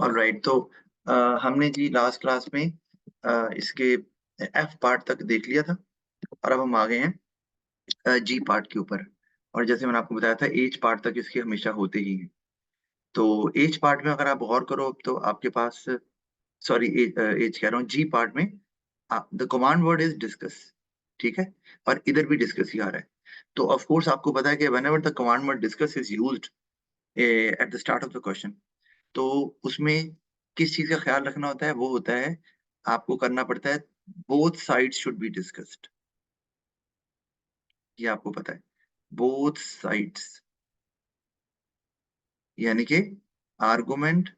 Alright, तो हमने जी last class में इसके एफ पार्ट तक देख लिया था और अब हम आ गए हैं जी पार्ट के ऊपर। और जैसे मैंने आपको बताया था एज पार्ट तक इसके हमेशा होते ही हैं। तो एज पार्ट में अगर आप गौर करो तो आपके पास, सॉरी एज कह रहा हूँ, जी पार्ट में the command word is discuss. ठीक है, और इधर भी डिस्कस ही आ रहा है। तो ऑफ कोर्स आपको पता है कि whenever the command word discuss is used at the start of the question, तो उसमें किस चीज का ख्याल रखना होता है, वो होता है आपको करना पड़ता है both sides should be discussed. ये आपको पता है, बोथ साइड्स यानी कि आर्गुमेंट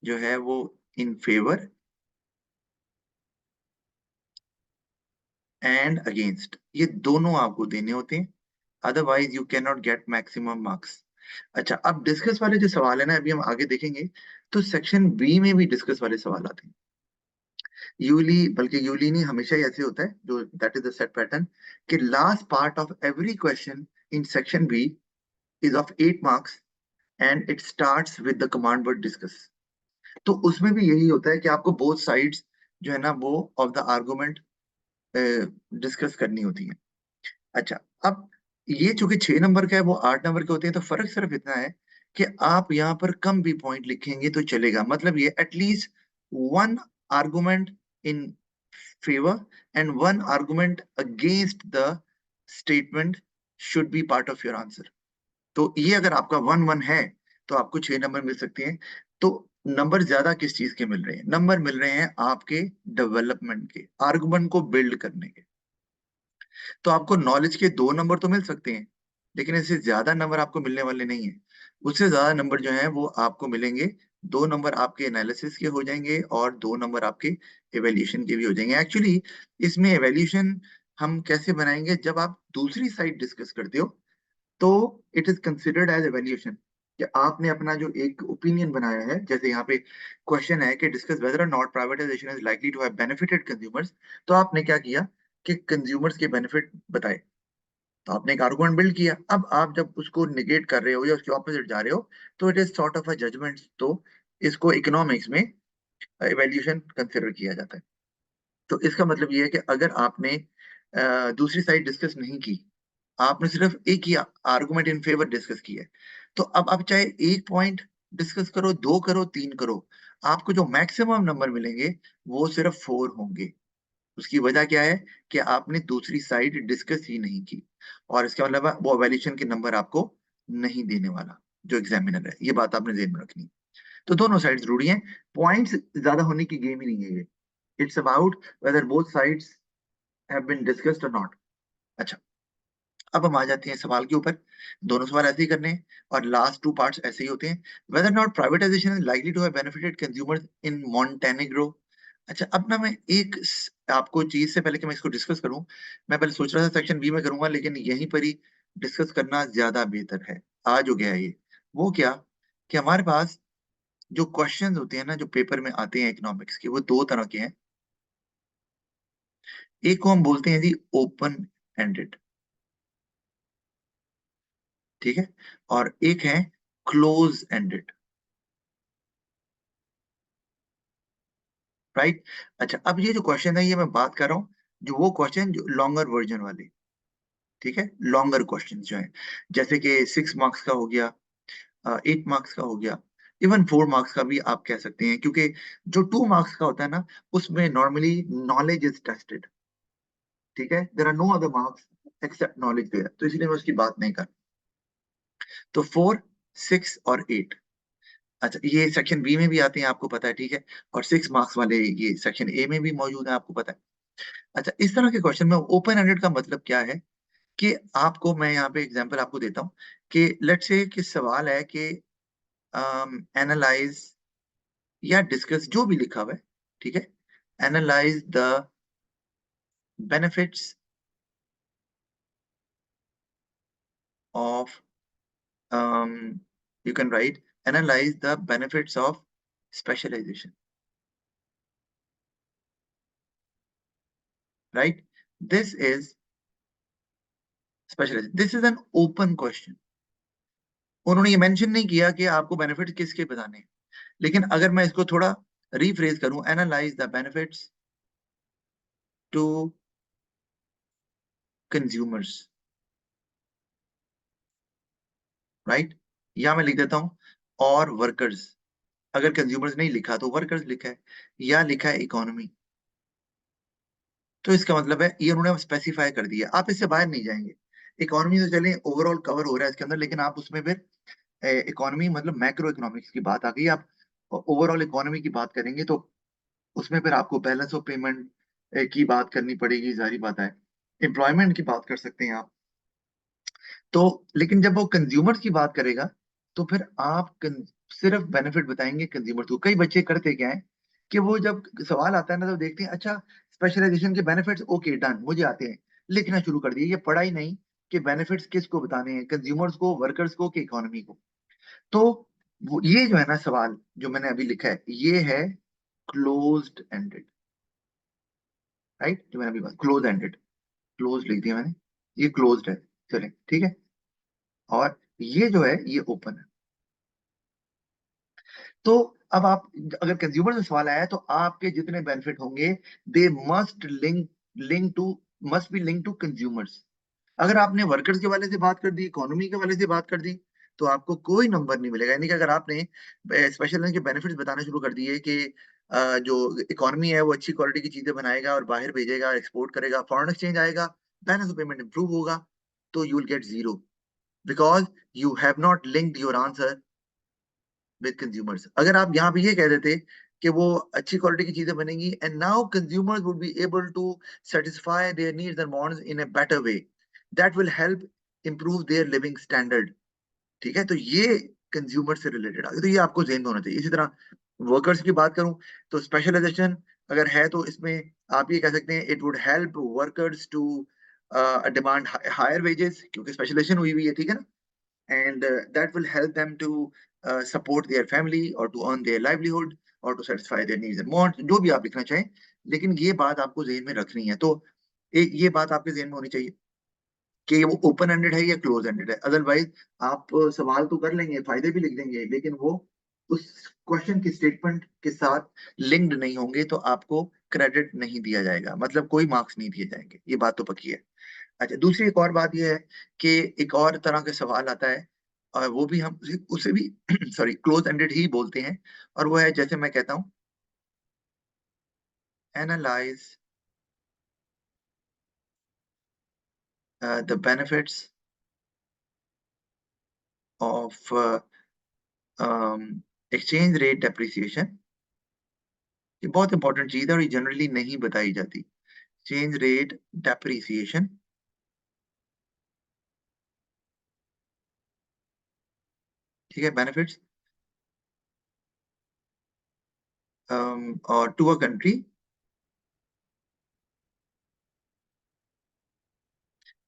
जो है वो इन फेवर एंड अगेंस्ट, ये दोनों आपको देने होते हैं, otherwise you can not get maximum marks. अच्छा, अब डिस्कस वाले जो सवाल है ना, अभी हम आगे देखेंगे, तो सेक्शन बी में भी डिस्कस वाले सवाल आते हैं। यूली, बल्कि यूली नहीं, हमेशा ही ऐसे होता है, जो that is the set pattern, कि last part of every question in section B is of 8 marks and it starts with the command word discuss. तो उसमें भी यही होता है कि आपको बोथ साइड्स जो है ना वो ऑफ द आर्गुमेंट डिस्कस करनी होती है। अच्छा, अब ये चूंकि 6 नंबर का है, वो 8 नंबर के होते हैं, तो फर्क सिर्फ इतना है कि आप यहाँ पर कम भी पॉइंट लिखेंगे तो चलेगा। मतलब ये at least one argument in favor and one argument against the statement should be part of your answer। तो ये अगर आपका 1-1 है तो आपको 6 नंबर मिल सकते हैं। तो नंबर ज्यादा किस चीज के मिल रहे हैं? नंबर मिल रहे हैं आपके डेवलपमेंट के, आर्गुमेंट को बिल्ड करने के। तो आपको नॉलेज के 2 नंबर तो मिल सकते हैं, लेकिन इससे ज्यादा नंबर आपको मिलने वाले नहीं है। उससे ज्यादा नंबर जो है वो आपको मिलेंगे, 2 नंबर आपके एनालिसिस के हो जाएंगे और 2 नंबर आपके एवेल्यूशन के भी हो जाएंगे। एक्चुअली इसमें एवेल्यूशन हम कैसे बनाएंगे? जब आप दूसरी साइड डिस्कस करते हो तो it is considered as evaluation, कि आपने अपना जो एक ओपिनियन बनाया है। जैसे यहाँ पे क्वेश्चन है कि डिस्कस वेदर और not privatisation is likely to have benefited consumers, तो आपने क्या किया कि कंज्यूमर्स के बेनिफिट बताए, तो आपने एक आर्गुमेंट बिल्ड किया। अब आप जब उसको निगेट कर रहे हो या उसके ऑपोजिट जा रहे हो, तो it is sort of a judgement. तो इसको इकोनॉमिक्स में इवैल्यूएशन कंसिडर किया जाता है। तो इसका मतलब ये है कि अगर आपने दूसरी साइड डिस्कस नहीं की, आपने सिर्फ एक ही आर्गुमेंट इन फेवर डिस्कस किया है, तो अब आप चाहे 1 पॉइंट डिस्कस करो, 2 करो, 3 करो, आपको जो मैक्सिमम नंबर मिलेंगे वो सिर्फ 4 होंगे। उसकी वजह क्या है कि आपने दूसरी साइड डिस्कस ही नहीं की, और इसका मतलब वो वैल्यूएशन के नंबर आपको नहीं देने वाला जो एग्जामिनर है। ये बात आपने ध्यान में रखनी है। तो दोनों साइड जरूरी हैं, पॉइंट्स ज्यादा होने की गेम ही नहीं है ये। It's about whether both sides have been discussed और नॉट। अच्छा, अब हम आ जाते हैं सवाल के ऊपर। दोनों सवाल ऐसे ही करने हैं और लास्ट 2 पार्ट्स ऐसे ही होते हैं। Whether not privatisation is likely to have benefited consumers in Montenegro. अच्छा, अब ना मैं एक आपको चीज से पहले कि मैं इसको डिस्कस करूं, मैं पहले सोच रहा था सेक्शन बी में करूंगा, लेकिन यहीं पर ही डिस्कस करना ज्यादा बेहतर है। आज हो गया है ये। वो क्या कि हमारे पास जो क्वेश्चंस होते हैं ना, जो पेपर में आते हैं इकोनॉमिक्स के, वो 2 तरह के हैं। एक को हम बोलते हैं जी ओपन एंडेड, ठीक है, और एक है क्लोज एंडेड, राइट। अच्छा, अब ये जो क्वेश्चन है, ये मैं बात कर रहा हूँ जो वो क्वेश्चन जो लॉन्गर वर्जन वाले, ठीक है, लॉन्गर क्वेश्चन जो है, जैसे कि 6 मार्क्स का हो गया, 8 मार्क्स का हो गया, इवन 4 मार्क्स का भी आप कह सकते हैं, क्योंकि जो 2 मार्क्स का होता है ना, उसमें नॉर्मली नॉलेज इज टेस्टेड, ठीक है, there are no other marks except knowledge there, तो इसलिए मैं उसकी बात नहीं कर। तो 4, 6 और 8, अच्छा ये सेक्शन बी में भी आते हैं, आपको पता है, ठीक है, और 6 मार्क्स वाले ये सेक्शन ए में भी मौजूद है, आपको पता है। अच्छा, इस तरह के क्वेश्चन में ओपन एंडेड का मतलब क्या है कि आपको, मैं यहाँ पे एग्जांपल आपको देता हूँ कि लेट्स से कि सवाल है कि एनालाइज या डिस्कस, जो भी लिखा हुआ है, ठीक है, analyse the benefits of, you can write analyse the benefits of specialisation, right. This is specialization, this is an open question, उन्होंने ये मेंशन नहीं किया कि आपको बेनिफिट किसके बताने हैं। लेकिन अगर मैं इसको थोड़ा रिफ्रेज करूं, analyse the benefits to consumers, right, या मैं लिख देता हूं और वर्कर्स। अगर कंज्यूमर्स नहीं लिखा तो वर्कर्स लिखा है, या लिखा है इकोनॉमी, तो इसका मतलब है ये उन्होंने स्पेसिफाई कर दिया, आप इससे बाहर नहीं जाएंगे। इकोनॉमी तो चले ओवरऑल कवर हो रहा है इसके अंदर, लेकिन आप उसमें फिर इकोनॉमी मतलब मैक्रो इकोनॉमिक्स की बात आ गई। आप ओवरऑल इकोनॉमी की बात करेंगे तो उसमें फिर आपको बैलेंस ऑफ पेमेंट की बात करनी पड़ेगी, जारी बात है। एम्प्लॉयमेंट की बात कर सकते हैं आप। तो लेकिन जब वो कंज्यूमर्स की बात करेगा तो फिर आप सिर्फ बेनिफिट बताएंगे कंज्यूमर को। कई बच्चे करते क्या है कि वो जब सवाल आता है ना तो देखते हैं अच्छा स्पेशलाइजेशन के बेनिफिट्स, ओके डन, मुझे आते हैं, लिखना शुरू कर दिए। ये पढ़ा ही नहीं कि बेनिफिट्स किसको बताने हैं, कंज्यूमर्स को, वर्कर्स को, कि इकोनॉमी को। तो ये जो है ना सवाल जो मैंने अभी लिखा है ये है क्लोज्ड एंडेड, राइट। जो मैंने अभी बात क्लोज एंडेड, क्लोज लिख दिया मैंने, ये क्लोज्ड है, चले ठीक है। और ये जो है ये ओपन है। तो अब आप, अगर कंज्यूमर से सवाल आया है तो आपके जितने बेनिफिट होंगे they must link to must be link to consumers. अगर आपने वर्कर्स के वाले से बात कर दी, इकोनॉमी के वाले से बात कर दी, तो आपको कोई नंबर नहीं मिलेगा। यानी कि अगर आपने स्पेशल के बेनिफिट्स बताना शुरू कर दिए कि जो इकोनॉमी है वो अच्छी क्वालिटी की चीजें बनाएगा और बाहर भेजेगा, एक्सपोर्ट करेगा, फॉरेन एक्सचेंज आएगा, बैलेंस ऑफ पेमेंट इंप्रूव होगा, तो you will get zero, because you have not linked your answer with consumers. अगर आप यहाँ पे ये कह देते कि वो अच्छी क्वालिटी की चीजें बनेंगी and now consumers would be able to satisfy their needs and wants in a better way that will help improve their living standard, ठीक है, तो ये कंज्यूमर से रिलेटेड आ गया। तो ये आपको ध्यान में होना चाहिए। इसी तरह वर्कर्स की बात करूं तो स्पेशलाइजेशन अगर है तो इसमें आप ये कह सकते हैं it would help workers to demand higher wages, क्योंकि स्पेशलाइजेशन हुई हुई है, ठीक है ना, and that will help them to support their family or to earn their livelihood or to satisfy their needs and wants, जो भी आप लिखना चाहें। लेकिन ये बात आपको जेहन में रखनी है। तो ये बात आपके जेहन में होनी चाहिए कि वो ओपन एंडेड है या क्लोज एंडेड है। अदरवाइज आप सवाल तो कर लेंगे, फायदे भी लिख देंगे, लेकिन वो उस क्वेश्चन की स्टेटमेंट के साथ लिंक्ड नहीं होंगे तो आपको क्रेडिट नहीं दिया जाएगा, मतलब कोई मार्क्स नहीं दिए जाएंगे, ये बात तो पक्की है। अच्छा, दूसरी एक और बात यह है कि एक और तरह का सवाल आता है और वो भी हम उसे भी सॉरी क्लोज एंडेड ही बोलते हैं, और वो है जैसे मैं कहता हूं analyse the benefits of exchange rate depreciation. ये बहुत इंपॉर्टेंट चीज है और ये जनरली नहीं बताई जाती। एक्सचेंज रेट डेप्रिसिएशन, ठीक है, बेनिफिट्स और to a country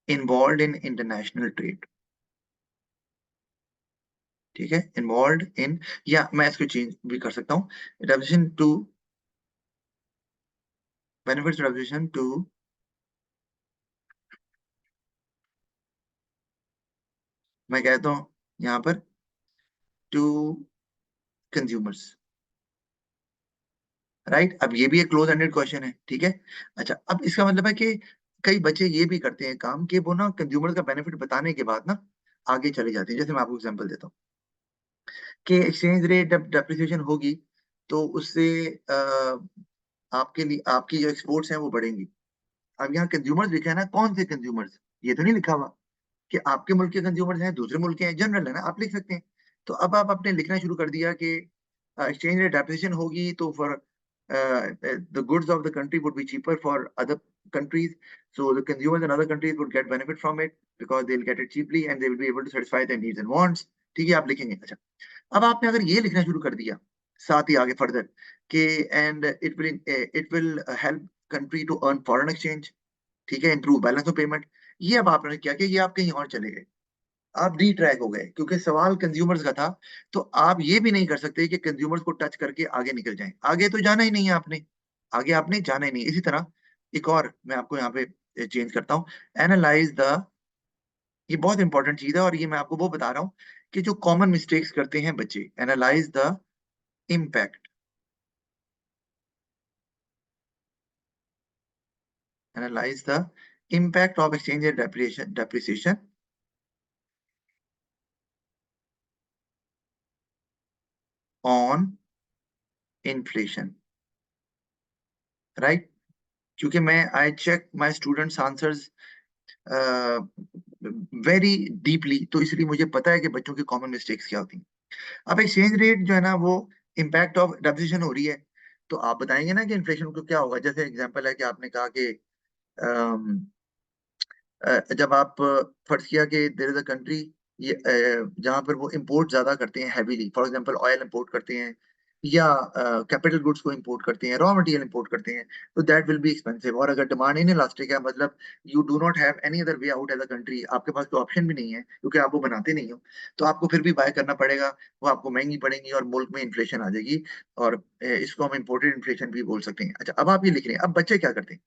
involve in international trade, ठीक है, इन्वॉल्व इन, या मैं इसको चेंज भी कर सकता हूँ, depreciation to benefits representation to, मैं कहता हूं यहाँ पर टू कंज्यूमर्स, राइट। अब ये भी एक क्लोज एंडेड क्वेश्चन है, ठीक है। अच्छा, अब इसका मतलब है कि कई बच्चे ये भी करते हैं काम कि वो ना कंज्यूमर का बेनिफिट बताने के बाद ना आगे चले जाते हैं। जैसे मैं आपको एग्जांपल देता हूँ कि एक्सचेंज रेट जब डेप्रिसिएशन होगी तो उससे आपके लिए आपकी जो एक्सपोर्ट्स हैं वो बढ़ेंगी। अब यहाँ कंज्यूमर्स लिखा है ना, कौन से कंज्यूमर्स, ये तो नहीं लिखा हुआ कि आपके मुल्क के कंज्यूमर्स हैं, दूसरे मुल्क के हैं, जनरल है ना, आप लिख सकते हैं। तो अब आप आपने लिखना शुरू कर दिया कि एक्सचेंज रेट डेप्रिसिएशन होगी तो for the goods of the country would be cheaper for other countries, so the consumers in other countries would get benefit from it because they'll get it cheaply and they will be able to satisfy their needs and wants, ठीक है, आप लिखेंगे। अच्छा, अब आपने अगर ये लिखना शुरू कर दिया साथ ही आगे फर्दर कि and it will help country to earn foreign exchange, ठीक है, इंप्रूव बैलेंस ऑफ पेमेंट, ये अब आपने क्या किया, ये आप कहीं और चले गए, आप डी ट्रैक हो गए, क्योंकि सवाल कंज्यूमर्स का था। तो आप ये भी नहीं कर सकते कि कंज्यूमर्स को टच करके आगे निकल जाएं, आगे तो जाना ही नहीं है आपने, आगे आपने जाना ही नहीं। इसी तरह एक और मैं आपको यहाँ पे चेंज करता हूँ, एनालाइज द ये बहुत इंपॉर्टेंट चीज है, और ये मैं आपको वो बता रहा हूँ कि जो कॉमन मिस्टेक्स करते हैं बच्चे, analyse the impact, analyse the impact of exchange and depreciation on inflation, right? क्योंकि मैं I check my students answers very deeply, तो इसलिए मुझे पता है कि बच्चों की कॉमन मिस्टेक्स क्या होती हैं। अब एक्सचेंज रेट जो है ना, वो इम्पैक्ट ऑफ डेप्रिसिएशन हो रही है, तो आप बताएंगे ना कि इन्फ्लेशन को क्या होगा। जैसे एग्जांपल है कि आपने कहा कि जब आप फर्ज किया कि देयर इज अ कंट्री, ये जहां पर वो इंपोर्ट ज्यादा करते हैं heavily, for example oil import करते हैं, या कैपिटल गुड्स को इंपोर्ट करते हैं, रॉ मटेरियल इंपोर्ट करते हैं, तो दैट विल बी एक्सपेंसिव। और अगर डिमांड इन इलास्टिक है, मतलब you do not have any other way out as a country, आपके पास कोई ऑप्शन भी नहीं है क्योंकि आप वो बनाते नहीं हो, तो आपको फिर भी बाय करना पड़ेगा। वो आपको महंगी पड़ेगी और मुल्क में इन्फ्लेशन आ जाएगी, और इसको हम इम्पोर्टेड इन्फ्लेशन भी बोल सकते हैं। अच्छा, अब आप ये लिख रहे हैं, अब बच्चे क्या करते हैं,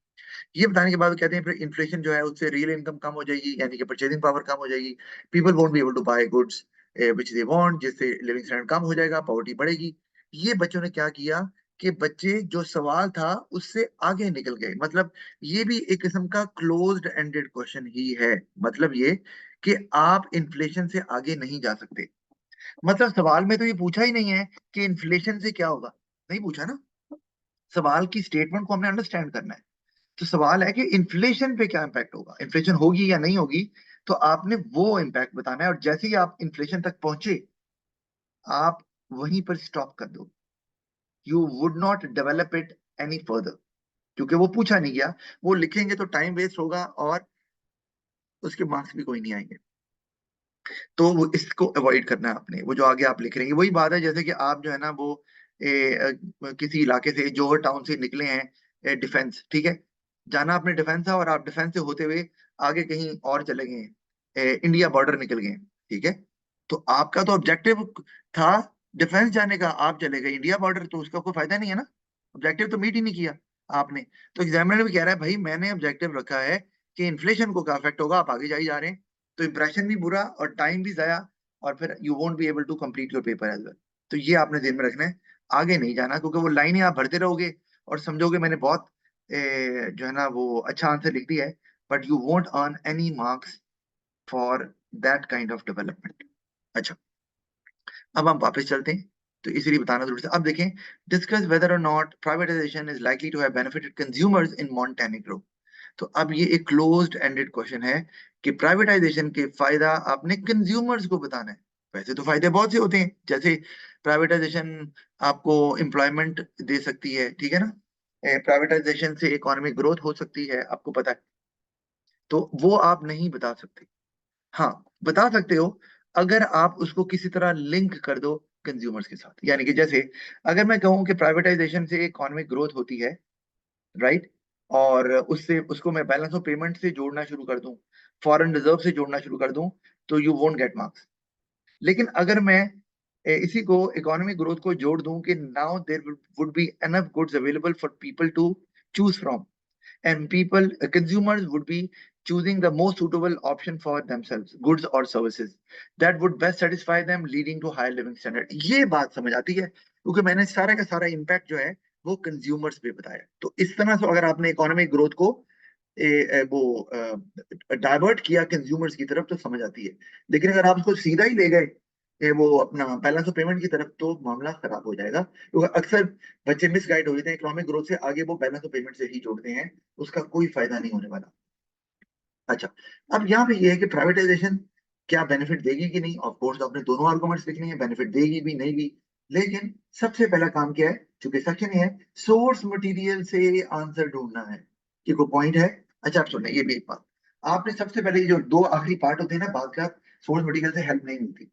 ये बताने के बाद वो कहते हैं फिर इन्फ्लेशन जो है उससे रियल इनकम कम हो जाएगी, यानी कि परचेजिंग पावर कम हो जाएगी, people won't be able to buy goods which they want, जिससे लिविंग स्टैंडर्ड कम हो जाएगा, पॉवर्टी बढ़ेगी। ये बच्चों ने क्या किया कि बच्चे जो सवाल था उससे आगे निकल गए। मतलब ये भी एक किस्म का क्लोज्ड एंडेड क्वेश्चन ही है। मतलब ये कि आप इन्फ्लेशन से आगे नहीं जा सकते। मतलब सवाल में तो ये पूछा ही नहीं है कि इन्फ्लेशन से क्या होगा, नहीं पूछा ना। सवाल की स्टेटमेंट को हमने अंडरस्टैंड करना है। तो सवाल है कि इन्फ्लेशन पे क्या इम्पैक्ट होगा, इन्फ्लेशन होगी या नहीं होगी, तो आपने वो इम्पैक्ट बताना है। और जैसे ही आप इन्फ्लेशन तक पहुंचे, आप वहीं पर स्टॉप कर दो। You would not develop it any further, क्योंकि वो पूछा नहीं गया। वो लिखेंगे तो टाइम वेस्ट होगा और उसके मार्क्स भी कोई नहीं आएंगे। तो वो इसको अवॉइड करना है आपने। वो जो आगे आप लिख रहे हैं, वही बात है जैसे कि आप जो है ना वो किसी इलाके से, जोहर टाउन से निकले हैं डिफेंस, ठीक है, जाना आपने डिफेंस है, और आप डिफेंस से होते हुए आगे कहीं और चले गए हैं, इंडिया बॉर्डर निकल गए हैं, ठीक है। तो आपका तो ऑब्जेक्टिव था डिफेंस जाने का, आप चले गए इंडिया बॉर्डर, तो उसका कोई फायदा नहीं है ना, ऑब्जेक्टिव तो मीट ही नहीं किया आपने। तो एग्जामिनर भी कह रहा है भाई मैंने ऑब्जेक्टिव रखा है कि इन्फ्लेशन को क्या इफेक्ट होगा, आप आगे जा ही जा रहे हैं, तो इंप्रेशन भी बुरा और टाइम भी जाया, और फिर you won't be able to complete your paper as well. तो ये आपने ध्यान में रखना है, आगे नहीं जाना, क्योंकि वो लाइनें आप भरते रहोगे और समझोगे मैंने बहुत जो है ना वो अच्छा आंसर लिख दिया है, but you won't earn any marks for that kind of development. अच्छा, अब हम वापस चलते हैं, तो इसलिए बताना जरूरी है। अब देखें, डिस्कस वेदर और not privatisation is likely to have benefited consumers in Montenegro. तो अब ये एक क्लोज्ड एंडेड क्वेश्चन है कि प्राइवेटाइजेशन के फायदा आपने कंज्यूमर्स को बताना है। वैसे तो फायदे बहुत से होते हैं, जैसे प्राइवेटाइजेशन आपको एम्प्लॉयमेंट दे सकती है, ठीक है ना, प्राइवेटाइजेशन से इकोनॉमिक ग्रोथ हो सकती है, आपको पता है। तो वो आप नहीं बता सकते। हाँ, बता सकते हो अगर आप उसको किसी तरह लिंक कर दो कंज्यूमर्स के साथ। यानी कि जैसे अगर मैं कहूँ कि प्राइवेटाइजेशन से इकोनॉमिक ग्रोथ होती है, राइट, और उससे उसको मैं बैलेंस ऑफ पेमेंट से जोड़ना शुरू कर दूं, फॉरेन रिजर्व से जोड़ना शुरू कर दूं, तो यू वोंट गेट मार्क्स। लेकिन अगर मैं इसी को इकोनॉमिक ग्रोथ को जोड़ दूं कि now there would be enough goods available for people to choose from, and people consumers would be choosing the most suitable option for themselves, goods or services that would best satisfy them, leading to higher living standard। ये बात समझ आती है क्योंकि मैंने सारा का सारा इम्पैक्ट जो है वो कंज्यूमर्स पे बताया। तो इस तरह से अगर आपने इकोनॉमिक ग्रोथ को वो डाइवर्ट किया कंज्यूमर्स की तरफ, तो समझ आती है। लेकिन अगर आप उसको सीधा ही ले गए वो अपना बैलेंस ऑफ पेमेंट की तरफ, तो मामला खराब हो जाएगा, क्योंकि अक्सर बच्चे मिसगाइड हो जाते हैं, इकोनॉमिक ग्रोथ से आगे वो बैलेंस ऑफ पेमेंट से ही जोड़ते हैं, उसका कोई फायदा नहीं होने वाला। अच्छा, अब यहाँ पे ये है कि प्राइवेटाइजेशन क्या बेनिफिट देगी कि नहीं। ऑफ कोर्स आपने दोनों आर्गुमेंट्स लिखने हैं, बेनिफिट देगी भी नहीं भी। लेकिन सबसे पहला काम क्या है, चूंकि सेक्शन है, सोर्स मटेरियल से आंसर ढूंढना है कि कोई पॉइंट है। अच्छा, आप सुनना, ये भी एक बात, आपने सबसे पहले ये जो दो आखिरी पार्ट होते हैं ना बात का, सोर्स मटेरियल से हेल्प नहीं मिलती,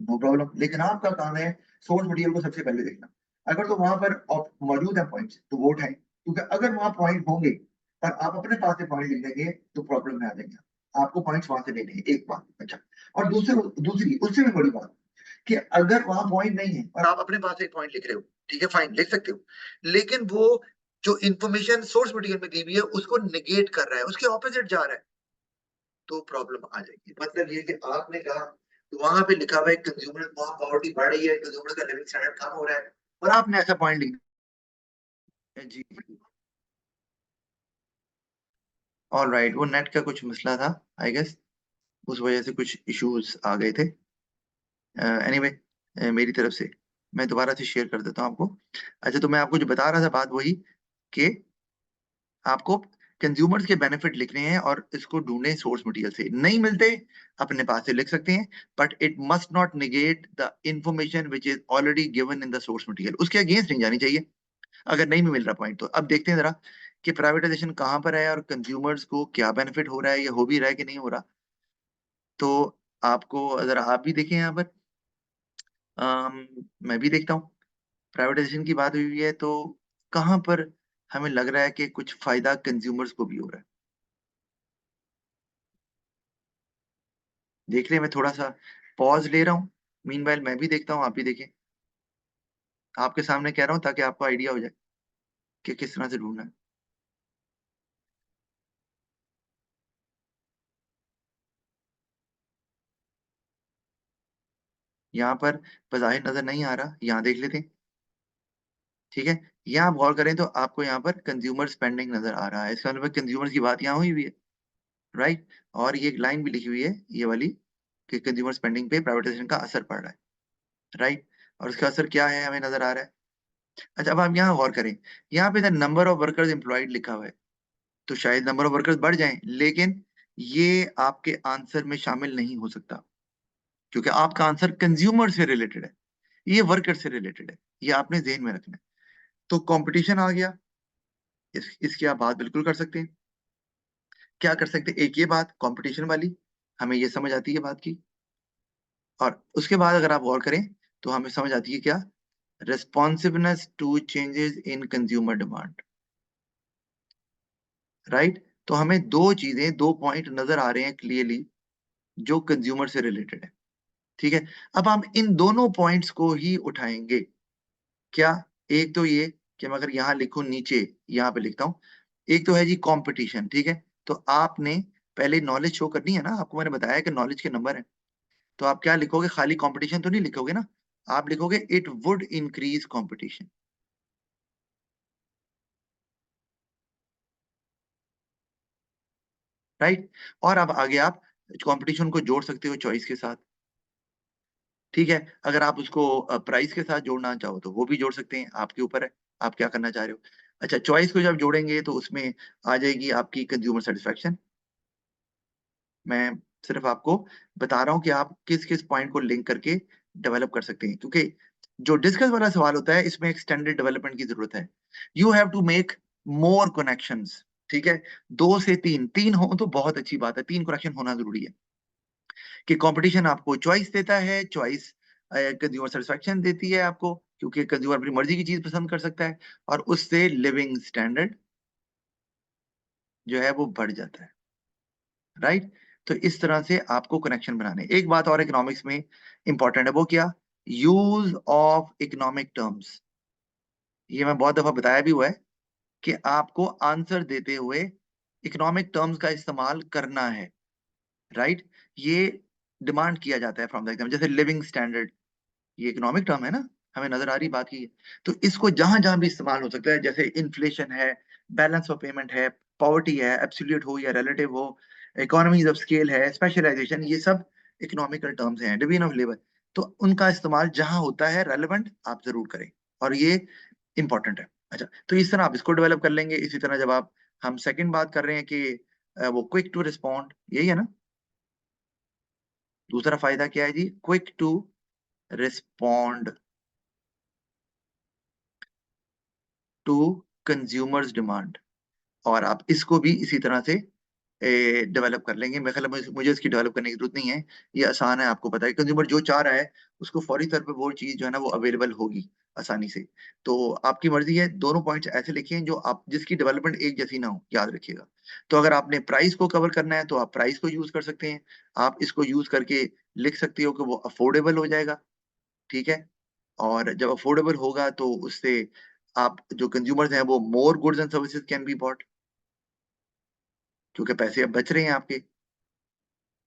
नो प्रॉब्लम, लेकिन आपका काम है सोर्स मटेरियल को सबसे पहले देखना। अगर तो वहां पर मौजूद है पॉइंट्स, तो वो उठाएं, क्योंकि अगर वहां पॉइंट होंगे और आप अपने पास से पॉइंट लिख देंगे, तो प्रॉब्लम में आ जाएंगे। आपको पॉइंट्स वहां से लेने हैं, एक बात। अच्छा, और दूसरी उससे भी बड़ी बात, कि अगर वहां पॉइंट नहीं है और आप अपने पास से एक पॉइंट लिख रहे हो, ठीक है, फाइन, लिख सकते हो, लेकिन वो जो इंफॉर्मेशन सोर्स मटेरियल में दी हुई है उसको निगेट कर रहा है, उसके ऑपोजिट जा रहा है, तो प्रॉब्लम आ जाएगी। मतलब ये कि आपने कहा तो वहां पे लिखा हुआ है कंज्यूमर, वहां पॉवर्टी बढ़ रही है, कंज्यूमर का लिविंग स्टैंडर्ड कम हो रहा है, और आपने ऐसा पॉइंट लिख दिया जी। ऑल राइट, वो नेट का कुछ मसला था आई गेस, उस वजह से कुछ इश्यूज आ गए थे। एनीवे, मेरी तरफ से मैं दोबारा से शेयर कर देता हूँ आपको। अच्छा, तो मैं आपको जो बता रहा था बात वही कि आपको कंज्यूमर्स के बेनिफिट लिखने हैं और इसको ढूंढे सोर्स मटेरियल से, नहीं मिलते अपने पास से लिख सकते हैं, but it must not negate the information which is already given in the source material, उसके अगेंस्ट नहीं जानी चाहिए अगर नहीं भी मिल रहा पॉइंट तो। अब देखते हैं जरा कि प्राइवेटाइजेशन कहाँ पर है और कंज्यूमर्स को क्या बेनिफिट हो रहा है या हो भी रहा है कि नहीं हो रहा। तो आपको जरा आप भी देखें यहाँ पर, मैं भी देखता हूँ, प्राइवेटाइजेशन की बात हुई है तो कहाँ पर हमें लग रहा है कि कुछ फायदा कंज्यूमर्स को भी हो रहा है। देख रहे हैं, मैं थोड़ा सा पॉज ले रहा हूँ, मीनवाइल मैं भी देखता हूँ, आप भी देखें, आपके सामने कह रहा हूँ ताकि आपको आइडिया हो जाए कि किस तरह से ढूंढना है। यहाँ पर बज़ाहिर नजर नहीं आ रहा, यहाँ देख लेते हैं। ठीक है, यहाँ आप गौर करें तो आपको यहाँ पर कंज्यूमर स्पेंडिंग नजर आ रहा है, इसका मतलब कंज्यूमर की बात यहाँ हुई हुई है, राइट। और ये एक लाइन भी लिखी हुई है ये वाली कि कंज्यूमर स्पेंडिंग पे प्राइवेटाइजेशन का असर पड़ रहा है, राइट। और उसका असर क्या है हमें नजर आ रहा है। अच्छा, अब आप यहाँ गौर करें, यहाँ पे नंबर ऑफ वर्कर्स एम्प्लॉयड लिखा हुआ है, तो शायद नंबर ऑफ वर्कर्स बढ़ जाएं, लेकिन ये आपके आंसर में शामिल नहीं हो सकता, क्योंकि आपका आंसर कंज्यूमर से रिलेटेड है, ये वर्कर से रिलेटेड है, ये आपने ध्यान में रखना है। तो कंपटीशन आ गया, इसकी आप बात बिल्कुल कर सकते हैं। क्या कर सकते हैं, एक ये बात कंपटीशन वाली, हमें ये समझ आती है बात की। और उसके बाद अगर आप गौर करें तो हमें समझ आती है क्या, responsiveness to changes in consumer demand, right. तो हमें दो चीजें, दो पॉइंट नजर आ रहे हैं क्लियरली जो कंज्यूमर से रिलेटेड है। ठीक है, अब हम इन दोनों पॉइंट्स को ही उठाएंगे। क्या, एक तो ये कि मैं अगर यहाँ लिखूं नीचे, यहाँ पे लिखता हूं, एक तो है जी कंपटीशन, ठीक है। तो आपने पहले नॉलेज शो करनी है ना, आपको मैंने बताया कि नॉलेज के नंबर है। तो आप क्या लिखोगे, खाली कंपटीशन तो नहीं लिखोगे ना, आप लिखोगे it would increase competition, right. और अब आगे आप कंपटीशन को जोड़ सकते हो चॉइस के साथ। ठीक है, अगर आप उसको प्राइस के साथ जोड़ना चाहो तो वो भी जोड़ सकते हैं, आपके ऊपर है आप क्या करना चाह रहे हो। अच्छा, चॉइस को जब जोड़ेंगे तो उसमें आ जाएगी आपकी कंज्यूमर सेटिस्फेक्शन। मैं सिर्फ आपको बता रहा हूँ कि आप किस किस पॉइंट को लिंक करके डेवलप कर सकते हैं, क्योंकि जो डिस्कस वाला सवाल होता है इसमें एक्सटेंडेड डेवलपमेंट की जरूरत है। You have to make more connections, ठीक है। दो से तीन, तीन हो तो बहुत अच्छी बात है, तीन कनेक्शन होना जरूरी है। कि कंपटीशन आपको चॉइस देता है, चॉइस कंज्यूमर सेटिस्फेक्शन देती है आपको, क्योंकि कंज्यूमर अपनी मर्जी की चीज पसंद कर सकता है, और उससे लिविंग स्टैंडर्ड जो है वो बढ़ जाता है, राइट। तो इस तरह से आपको कनेक्शन बनाने। एक बात और इकोनॉमिक्स में इंपॉर्टेंट है, वो क्या, यूज ऑफ इकोनॉमिक टर्म्स। ये मैं बहुत दफा बताया भी हुआ है कि आपको आंसर देते हुए इकोनॉमिक टर्म्स का इस्तेमाल करना है, राइट। ये डिमांड किया जाता है फ्रॉम द एग्जाम, जैसे लिविंग स्टैंडर्ड, ये इकोनॉमिक टर्म है ना, हमें नजर आ रही बात की है। तो इसको जहां जहां भी इस्तेमाल हो सकता है, जैसे इन्फ्लेशन है, बैलेंस ऑफ पेमेंट है, पॉवर्टी है, एब्सोल्यूट हो या रिलेटिव हो, इकोनॉमीज ऑफ स्केल है, स्पेशलाइजेशन, ये सब इकोनॉमिकल टर्म्स हैं, डिवीजन ऑफ लेबर। तो उनका इस्तेमाल जहां होता है रेलेवेंट, आप जरूर करें, और ये इंपॉर्टेंट है। अच्छा, तो इस तरह आप इसको डेवलप कर लेंगे। इसी तरह जब आप, हम सेकंड बात कर रहे हैं कि वो क्विक टू रिस्पॉन्ड, यही है ना, दूसरा फायदा क्या है जी, quick to respond to consumers demand. और आप इसको भी इसी तरह से डेवलप कर लेंगे। मेरे ख्याल में मुझे इसकी डेवलप करने की जरूरत नहीं है, ये आसान है, आपको पता है कंज्यूमर जो चाह रहा है उसको फौरी तौर पे वो चीज जो है ना वो अवेलेबल होगी आसानी से। तो आपकी मर्जी है, दोनों पॉइंट्स ऐसे लिखें जो आप, जिसकी डेवलपमेंट एक जैसी ना हो, याद रखिएगा। तो अगर आपने प्राइस को कवर करना है तो आप प्राइस को यूज कर सकते हैं, आप इसको यूज करके लिख सकते हो कि वो अफोर्डेबल हो जाएगा, ठीक है। और जब अफोर्डेबल होगा तो उससे आप जो कंज्यूमर्स हैं वो more goods and services can be bought, क्योंकि पैसे अब बच रहे हैं आपके,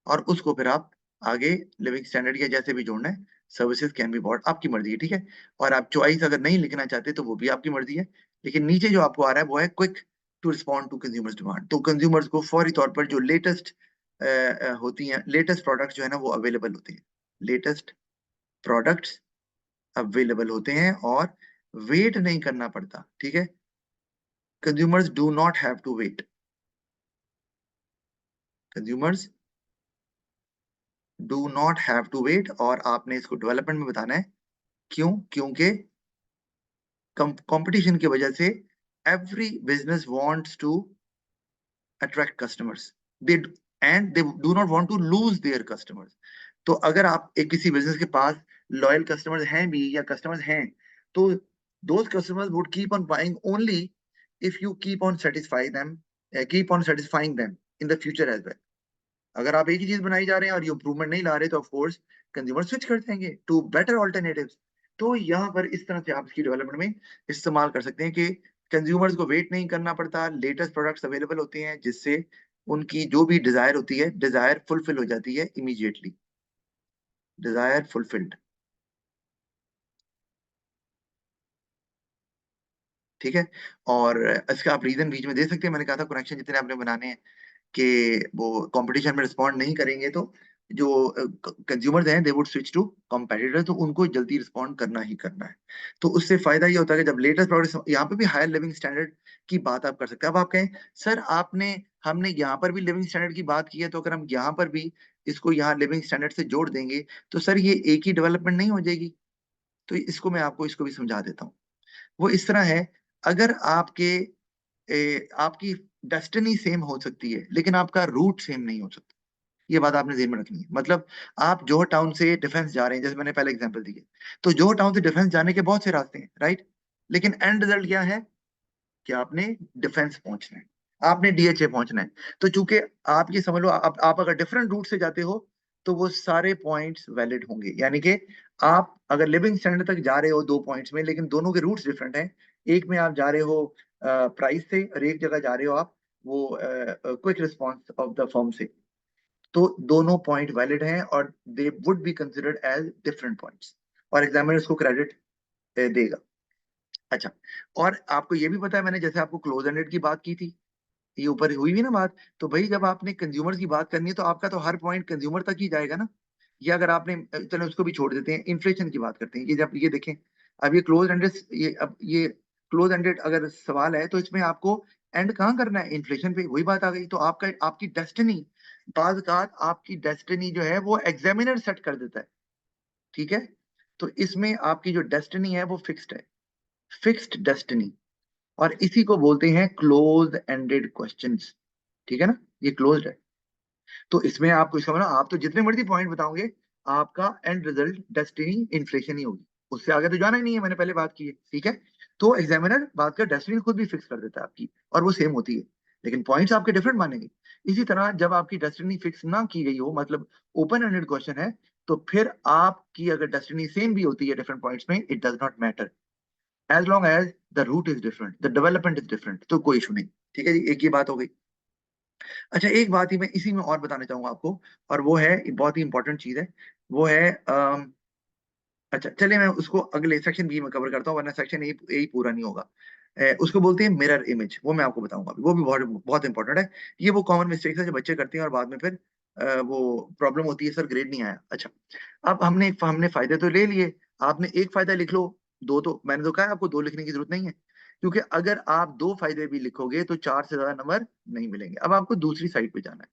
और उसको फिर आप आगे लिविंग स्टैंडर्ड या जैसे भी जोड़ना है, सर्विसेज कैन बी बॉट, आपकी मर्जी है, ठीक है। और आप चॉइस अगर नहीं लिखना चाहते तो वो भी आपकी मर्जी है। लेकिन नीचे जो आपको आ रहा है वो है quick to respond to consumers demand. तो कंज्यूमर्स को फौरी तौर पर जो लेटेस्ट होती हैं, लेटेस्ट प्रोडक्ट्स जो है ना वो अवेलेबल होते हैं, लेटेस्ट प्रोडक्ट्स अवेलेबल होते हैं और वेट नहीं करना पड़ता, ठीक है। Consumers do not have to wait, consumers do not have to wait. और आपने इसको डेवलपमेंट में बताना है, क्यों? क्योंकि कंपटीशन की वजह से every business wants to attract customers, they and they do not want to lose their customers. तो अगर आप एक किसी बिजनेस के पास लॉयल कस्टमर्स हैं भी या कस्टमर्स हैं, तो those customers would keep on buying only if you keep on satisfy them, keep on satisfying them in the future as well. अगर आप एक ही चीज बनाई जा रहे हैं और ये इंप्रूवमेंट नहीं ला रहे तो ऑफ कोर्स कंज्यूमर स्विच कर जाएंगे टू बेटर ऑल्टरनेटिव्स। तो यहाँ पर इस तरह से आप इसकी डेवलपमेंट में इस्तेमाल कर सकते हैं कि कंज्यूमर्स को वेट नहीं करना पड़ता, लेटेस्ट प्रोडक्ट्स अवेलेबल होते हैं जिससे उनकी जो भी डिजायर होती है, डिजायर फुलफिल हो जाती है इमीडिएटली, डिजायर फुलफिल्ड, ठीक है। और इसका आप रीजन बीच में दे सकते हैं, मैंने कहा था कनेक्शन जितने आपने बनाने हैं कि वो कंपटीशन में रिस्पॉन्ड नहीं करेंगे तो जो कंज्यूमर्स हैं they would switch to competitor, तो उनको जल्दी रिस्पॉन्ड करना ही करना है। तो उससे फायदा ये होता है कि जब लेटेस्ट प्रोडक्ट, यहाँ पे भी हायर लिविंग स्टैंडर्ड की बात आप कर सकते हैं। अब आप कहें सर आपने, हमने यहाँ पर भी लिविंग स्टैंडर्ड की बात की है, तो अगर हम यहाँ पर भी इसको यहाँ लिविंग स्टैंडर्ड से जोड़ देंगे तो सर ये एक ही डेवलपमेंट नहीं हो जाएगी। तो इसको मैं आपको इसको भी समझा देता हूँ। वो इस तरह है, अगर आपकी डेस्टिनी सेम हो सकती है लेकिन आपका रूट सेम नहीं हो सकता, ये बात आपने ध्यान में रखनी है। मतलब आप जोहर टाउन से डिफेंस जा रहे हैं, जैसे मैंने पहले एग्जांपल दी है, तो जोहर टाउन से डिफेंस जाने के बहुत से रास्ते हैं, राइट। लेकिन एंड रिजल्ट क्या है कि आपने डिफेंस पहुंचना है, आपने डीएचए पहुंचना है। तो चूंकि आप ये समझ लो, आप अगर डिफरेंट रूट से जाते हो तो वो सारे पॉइंट्स वैलिड होंगे। यानी कि आप अगर लिविंग स्टैंडर्ड तक जा रहे हो दो पॉइंट्स में, लेकिन दोनों के रूट्स डिफरेंट हैं, एक में आप जा रहे हो प्राइस से और एक जगह जा रहे हो आप वो quick response of the firm से, तो दोनों पॉइंट वैलिड हैं और they would be considered as different points, और एग्जामिनर इसको क्रेडिट देगा। अच्छा, और आपको ये भी पता है, मैंने जैसे आपको क्लोज एंडेड की बात की थी, ये ऊपर हुई भी ना बात, तो भाई जब आपने कंज्यूमर्स की बात करनी है तो आपका तो हर पॉइंट कंज्यूमर तक ही जाएगा ना। ये अगर आपने, चलो उसको भी छोड़ देते हैं, इन्फ्लेशन की बात करते हैं। ये जब ये देखें, अब ये क्लोज एंडेड, ये अब ये क्लोज एंडेड अगर सवाल है तो इसमें आपको एंड कहाँ करना है? इन्फ्लेशन पे। वही बात आ गई। तो आपका आपकी डेस्टिनी, बाज़ औक़ात आपकी डेस्टिनी जो है वो एग्जामिनर सेट कर देता है, ठीक है। तो इसमें आपकी जो डेस्टिनी है वो फिक्स्ड है, फिक्स्ड डेस्टिनी, और इसी को बोलते हैं क्लोज एंडेड क्वेश्चंस, ठीक है ना। ये क्लोज्ड है। तो इसमें आपको इसका मतलब, आप तो जितने मर्जी पॉइंट बताओगे, आपका एंड रिजल्ट डेस्टिनी इन्फ्लेशन ही होगी, उससे आगे तो जाना ही नहीं है, मैंने पहले बात की है, ठीक है। तो एग्जामिनर बात का डेस्टिनी खुद भी फिक्स कर देता है आपकी, और वो सेम होती है, लेकिन पॉइंट्स आपके डिफरेंट मानेंगे। इसी तरह जब आपकी डेस्टिनी फिक्स ना की गई हो, मतलब ओपन एंडेड क्वेश्चन है, तो फिर आपकी अगर डेस्टिनी सेम भी होती है डिफरेंट पॉइंट्स में, it does not matter as long as the route is different, the development is different, तो कोई इशू नहीं, ठीक है जी। एक ये बात हो गई। अच्छा, एक बात ही मैं इसी में और बताना चाहूंगा आपको, और वो है बहुत ही इंपॉर्टेंट चीज है, वो है अच्छा चलिए मैं उसको अगले सेक्शन बी में कवर करता हूँ, वरना सेक्शन ए ही पूरा नहीं होगा। उसको बोलते हैं मिरर इमेज, वो मैं आपको बताऊंगा अभी, वो भी बहुत बहुत इंपॉर्टेंट है। ये वो कॉमन मिस्टेक्स है जो बच्चे करते हैं और बाद में फिर वो प्रॉब्लम होती है, सर ग्रेड नहीं आया। अच्छा, अब हमने फायदे तो ले लिए, आपने एक फायदा लिख लो, दो तो मैंने तो कहा आपको दो लिखने की जरूरत नहीं है, क्योंकि अगर आप दो फायदे भी लिखोगे तो चार से ज्यादा नंबर नहीं मिलेंगे। अब आपको दूसरी साइड पे जाना है,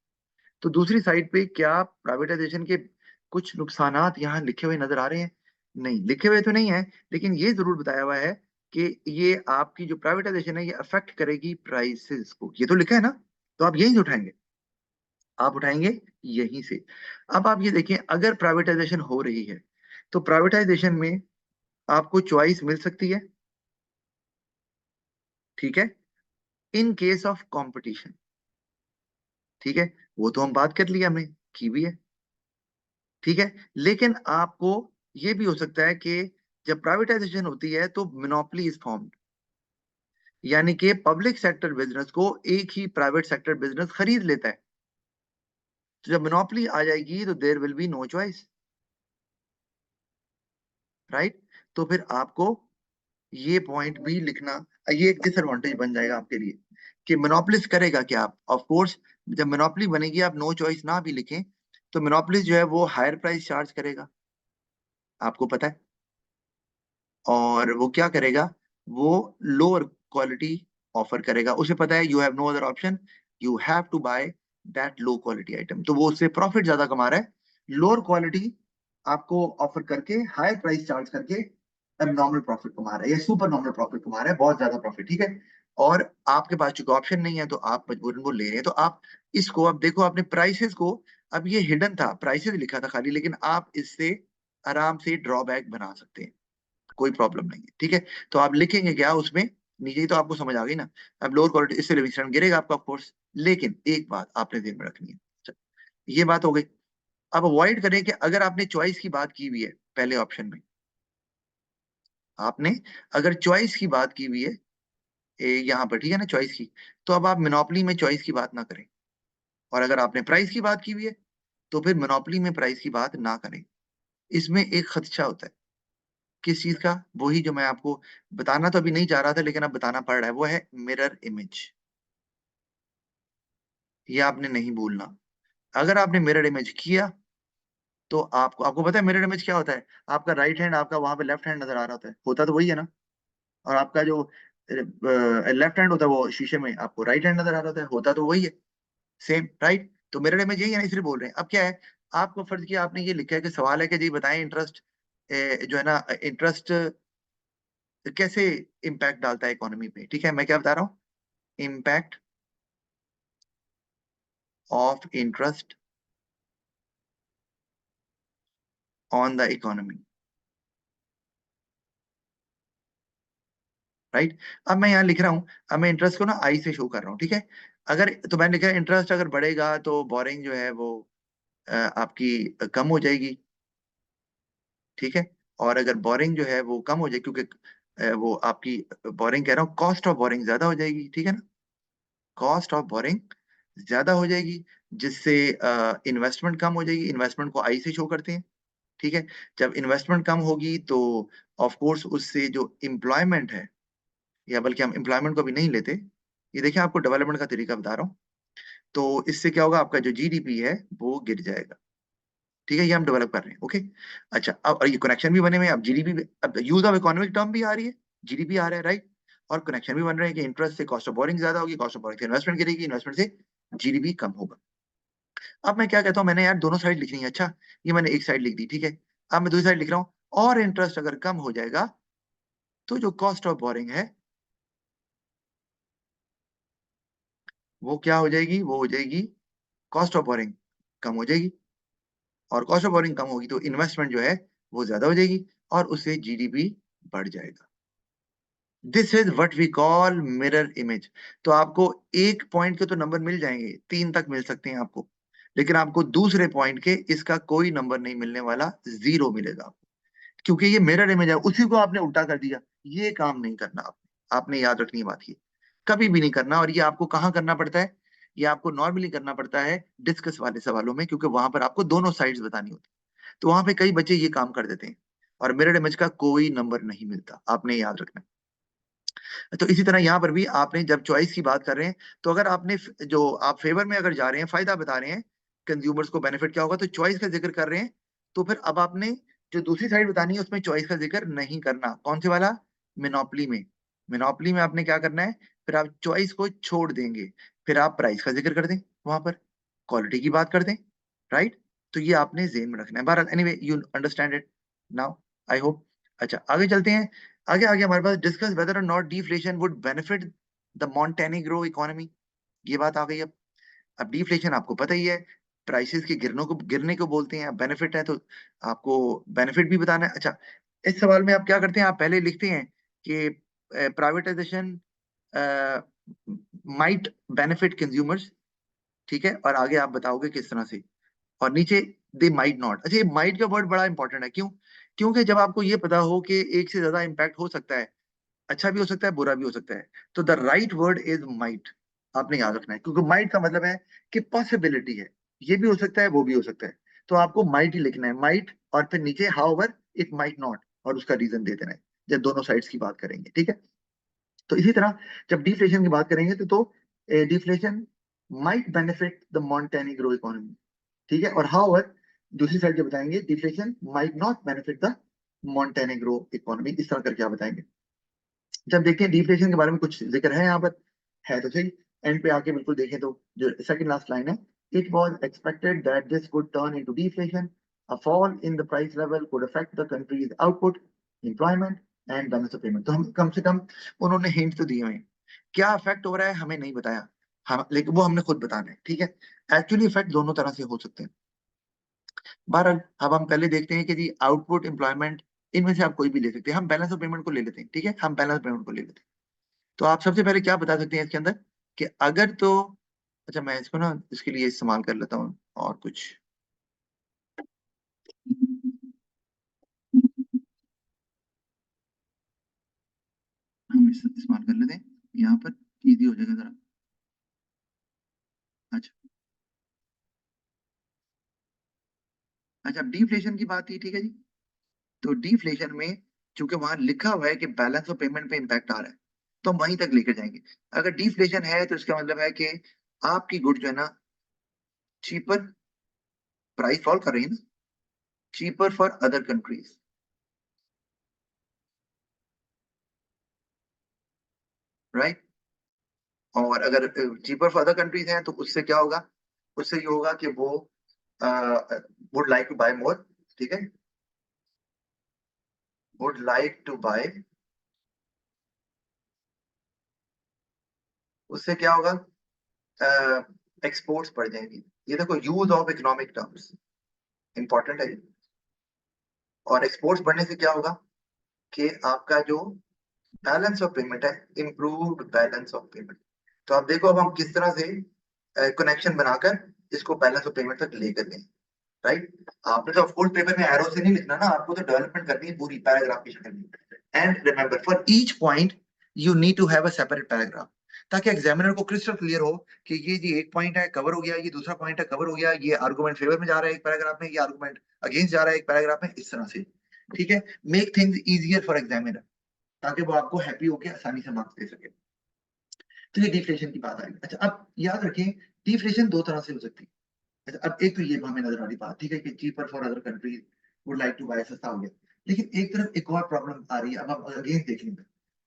तो दूसरी साइड पे क्या प्राइवेटाइजेशन के कुछ नुकसानात यहाँ लिखे हुए नजर आ रहे हैं? नहीं, लिखे हुए तो नहीं है, लेकिन ये जरूर बताया हुआ है कि ये आपकी जो प्राइवेटाइजेशन है ये अफेक्ट करेगी प्राइसेस को, ये तो लिखा है ना। तो आप यहीं से उठाएंगे, आप उठाएंगे यहीं से। अब आप ये देखें, अगर प्राइवेटाइजेशन हो रही है तो प्राइवेटाइजेशन में आपको चॉइस मिल सकती है, ठीक है, इन केस ऑफ कंपटीशन, ठीक है। वो तो हम बात कर लिया, हमने की भी है, ठीक है। लेकिन आपको ये भी हो सकता है कि जब प्राइवेटाइजेशन होती है तो मोनोपोली इज फॉर्म्ड, यानी कि पब्लिक सेक्टर बिजनेस को एक ही प्राइवेट सेक्टर बिजनेस खरीद लेता है, तो जब मोनोपोली आ जाएगी तो there will be no choice, right? तो फिर आपको ये पॉइंट भी लिखना, ये एक डिसएडवांटेज बन जाएगा आपके लिए कि मोनोपोलिस्ट करेगा क्या। आप ऑफ कोर्स जब मोनोपोली बनेगी, आप नो चॉइस ना भी लिखें तो मोनोपोलिस्ट जो है वो हायर प्राइस चार्ज करेगा, आपको पता है। और वो क्या करेगा, वो लोअर क्वालिटी ऑफर करेगा। उसे पता है you have no other option, you have to buy that low quality item. तो वो उससे प्रॉफिट ज्यादा कमा रहा है, लोअर क्वालिटी आपको ऑफर करके, हायर प्राइस चार्ज करके नॉर्मल प्रॉफिट कमा रहा है या सुपर नॉर्मल प्रॉफिट कमा रहा है, बहुत ज्यादा प्रॉफिट, ठीक है। और आपके पास चूंकि ऑप्शन नहीं है तो आप मजबूरन वो ले रहे हैं। तो आप इसको, अब देखो आपने प्राइसेस को, अब ये हिडन था, प्राइसेस लिखा था खाली, लेकिन आप इससे आराम से ड्रॉबैक बना सकते हैं, कोई प्रॉब्लम नहीं है, ठीक है। तो आप लिखेंगे क्या उसमें, नीचे ही तो आपको समझ आ गई ना। अब लोअर क्वालिटी, इससे लिविंगस्टन गिरेगा आपका कोर्स। लेकिन एक बात आपने ध्यान में रखनी है, अच्छा, ये बात हो गई। अब अवॉइड करें कि अगर आपने चॉइस की बात की हुई है पहले ऑप्शन में, आपने अगर चॉइस की बात की हुई है यहाँ पर, ठीक है ना, चॉइस की, तो अब आप मोनोपोली में चॉइस की बात ना करें। और अगर आपने प्राइस की बात की हुई है तो फिर मोनोपोली में प्राइस की बात ना करें। इसमें एक खदशा होता है, किस चीज का, वही जो मैं आपको बताना तो अभी नहीं चाह रहा था लेकिन अब बताना पड़ रहा है, वो है मिरर इमेज। ये आपने नहीं भूलना। अगर आपने मिरर इमेज किया तो आपको आपको पता है मिरर इमेज क्या होता है। आपका राइट हैंड आपका वहां पे लेफ्ट हैंड नजर आ रहा होता तो वही है ना। और आपका जो लेफ्ट हैंड होता है वो शीशे में आपको राइट हैंड नजर आ रहा होता तो वही है, सेम, राइट। तो मिरर इमेज यही है ना, इसलिए बोल रहे हैं। अब क्या है, आपको फर्ज किया, आपने ये लिखा है कि सवाल है कि जी बताएं इंटरेस्ट जो है ना, इंटरेस्ट कैसे इम्पैक्ट डालता है इकोनॉमी पे, ठीक है। मैं क्या बता रहा हूँ, impact of interest on the economy, right. अब मैं यहाँ लिख रहा हूँ, अब मैं इंटरेस्ट को ना आई से शो कर रहा हूँ, ठीक है। अगर तो मैंने लिखा है इंटरेस्ट अगर बढ़ेगा तो बोरिंग जो है वो आपकी कम हो जाएगी, ठीक है। और अगर बोरिंग जो है वो कम हो जाए, क्योंकि वो आपकी बोरिंग कह रहा हूँ, कॉस्ट ऑफ बोरिंग ज्यादा हो जाएगी, ठीक है ना। कॉस्ट ऑफ बोरिंग ज्यादा हो जाएगी, जिससे इन्वेस्टमेंट कम हो जाएगी। इन्वेस्टमेंट को आई से शो करते हैं, ठीक है। जब इन्वेस्टमेंट कम होगी तो ऑफ कोर्स उससे जो एम्प्लॉयमेंट है, या बल्कि हम एम्प्लॉयमेंट को भी नहीं लेते, ये देखिए आपको डेवलपमेंट का तरीका बता रहा हूँ। तो इससे क्या होगा, आपका जो जीडीपी है वो गिर जाएगा, ठीक है। ये हम डेवलप कर रहे हैं, ओके। अच्छा, अब और ये कनेक्शन भी बने हुए हैं, अब जीडीपी, अब यूज ऑफ इकोनॉमिक टर्म भी आ रही है, जीडीपी आ रहा है, राइट। और कनेक्शन भी बन रहे हैं कि इंटरेस्ट से कॉस्ट ऑफ बोरिंग ज्यादा होगी, कॉस्ट ऑफ बोरिंग से इन्वेस्टमेंट गिरेगी, इन्वेस्टमेंट से जीडीपी कम होगा। अब मैं क्या कहता हूँ, मैंने यार दोनों साइड लिखनी है, अच्छा, ये मैंने एक साइड लिख दी, ठीक है। अब मैं दूसरी साइड लिख रहा हूँ, और इंटरेस्ट अगर कम हो जाएगा तो जो कॉस्ट ऑफ बोरिंग है वो क्या हो जाएगी, वो हो जाएगी, कॉस्ट ऑफ बोरिंग कम हो जाएगी। और कॉस्ट ऑफ बोरिंग कम होगी तो इन्वेस्टमेंट जो है वो ज्यादा हो जाएगी, और उससे जीडीपी बढ़ जाएगा। This is what we call mirror image. तो आपको एक पॉइंट के तो नंबर मिल जाएंगे, 3 तक मिल सकते हैं आपको, लेकिन आपको दूसरे पॉइंट के इसका कोई नंबर नहीं मिलने वाला, 0 मिलेगा आपको। क्योंकि ये मिरर इमेज है, उसी को आपने उल्टा कर दिया। ये काम नहीं करना आपने, आपने याद रखनी बात ये, कभी भी नहीं करना। और ये आपको कहाँ करना पड़ता है, ये आपको नॉर्मली करना पड़ता है डिस्कस वाले सवालों में, क्योंकि वहां पर आपको दोनों साइड्स बतानी होती है। तो वहां पे कई बच्चे ये काम कर देते हैं, और मिरर इमेज का कोई नंबर नहीं मिलता, आपने याद रखना। तो इसी तरह यहाँ पर भी आपने जब चॉइस की बात कर रहे हैं, तो अगर आपने जो आप फेवर में अगर जा रहे हैं, फायदा बता रहे हैं, कंज्यूमर्स को बेनिफिट क्या होगा, तो चॉइस का जिक्र कर रहे हैं, तो फिर अब आपने जो दूसरी साइड बतानी है उसमें चॉइस का जिक्र नहीं करना। कौन से वाला, मिनोपली में। मिनोपली में आपने क्या करना है, फिर आप चॉइस को छोड़ देंगे, फिर आप प्राइस का जिक्र कर दें, वहां पर क्वालिटी की बात कर दें, राइट। तो ये आपने जेन में रखना है। बहरहाल anyway you understand it now, I hope. अच्छा, आगे चलते हैं। आगे आगे हमारे पास डिस्कस वेदर और not deflation would benefit the Montenegro economy. ये बात आ गई। अब डिफ्लेशन आपको पता ही है, प्राइसेस के गिरने को बोलते हैं। बेनिफिट है तो आपको बेनिफिट भी बताना है। अच्छा, इस सवाल में आप क्या करते हैं, आप पहले लिखते हैं कि प्राइवेटाइजेशन माइट बेनिफिट कंज्यूमर्स, ठीक है। और आगे आप बताओगे किस तरह से, और नीचे दे माइट नॉट। अच्छा, ये माइट का वर्ड बड़ा इंपॉर्टेंट है, क्यों, क्योंकि जब आपको ये पता हो कि एक से ज्यादा इम्पैक्ट हो सकता है, अच्छा भी हो सकता है, बुरा भी हो सकता है, तो the right word is might, आपने याद रखना है। क्योंकि माइट का मतलब है कि पॉसिबिलिटी है, ये भी हो सकता है, वो भी हो सकता है। तो आपको माइट ही लिखना है, माइट, और फिर नीचे हाउएवर इट माइट नॉट, और उसका रीजन दे देना है जब दोनों साइड्स की बात करेंगे, ठीक है। तो इसी तरह जब डिफ्लेशन की बात करेंगे तो deflation might benefit the Montenegro economy, ठीक है। और हाउएवर दूसरी साइड जब बताएंगे deflation might not benefit the Montenegro economy, इस तरह करके आप बताएंगे। जब देखते हैं डिफ्लेशन के बारे में कुछ जिक्र है यहाँ पर, है तो सही। एंड पे आके बिल्कुल देखें तो जो सेकंड लास्ट लाइन है, it was expected that this could turn into deflation, a fall in the price level could affect the countries output, employment and balance of payment. तो हम कम से कम उन्होंने हिंट तो दिए हुए हैं, क्या इफेक्ट हो रहा है हमें नहीं बताया, हम लेकिन वो हमने खुद बताना है, ठीक है। एक्चुअली इफेक्ट दोनों तरह से हो सकते हैं। बहरहाल अब हम पहले देखते हैं कि जी आउटपुट, एम्प्लॉयमेंट, इनमें से आप कोई भी ले सकते हैं। हम बैलेंस ऑफ पेमेंट को ले लेते हैं, ठीक है, हम बैलेंस ऑफ पेमेंट को ले लेते हैं। तो आप सबसे पहले क्या बता सकते हैं इसके अंदर कि अगर तो, अच्छा मैं इसको ना इसके लिए इस्तेमाल कर लेता हूँ और कुछ, हम इस्तेमाल कर लेते हैं यहाँ पर, इजी हो जाएगा जरा। अच्छा, अच्छा डिफ्लेशन की बात थी, ठीक है जी। तो डिफ्लेशन में चूंकि वहां लिखा हुआ है कि बैलेंस ऑफ पेमेंट पे इम्पैक्ट आ रहा है, तो हम वहीं तक लेकर जाएंगे। अगर डिफ्लेशन है तो इसका मतलब है कि आपकी गुड जो है ना, चीपर, प्राइस फॉल कर रही है ना, cheaper for other countries, right. और अगर चीपर फॉर अदर कंट्रीज हैं तो उससे क्या होगा, उससे ये होगा कि वो वुड लाइक टू बाय मोर, ठीक है, वुड लाइक टू बाय, उससे क्या होगा, एक्सपोर्ट्स बढ़ जाएंगी। ये देखो use of economic terms important है। और एक्सपोर्ट्स बढ़ने से क्या होगा कि आपका जो बैलेंस ऑफ पेमेंट है, इम्प्रूव्ड बैलेंस ऑफ पेमेंट। तो आप देखो अब हम किस तरह से कनेक्शन बनाकर इसको बैलेंस ऑफ पेमेंट तक लेकर गए, राइट। आपने तो ऑफकोर्स पेपर में एरो से नहीं लिखना ना, आपको तो डेवलपमेंट करनी है पूरी पैराग्राफ की शक्ल में। And remember for each point you need to have a separate paragraph, ताकि एग्जामिनर को क्रिस्टल क्लियर हो कि ये जी एक पॉइंट है कवर हो गया, ये दूसरा पॉइंट है कवर हो गया, ये आर्गुमेंट फेवर में जा रहा है एक पैराग्राफ में, ये आर्गुमेंट अगेंस्ट जा रहा है एक पैराग्राफ में, इस तरह से, ठीक है। Make things easier for examiner, ताकि वो आपको हैप्पी होकर आसानी से मार्क्स दे सके। तो ये डिफ्लेशन की बात आई। अच्छा अब याद रखें, डिफ्लेशन दो तरह से हो सकती है। अच्छा अब एक तो ये हमें नजर आ रही बात, ठीक है, कि cheaper for other countries would like to buy, सस्ता हो गया। लेकिन एक तरफ एक और प्रॉब्लम आ रही है, अब हम अगेंस्ट देख लेंगे।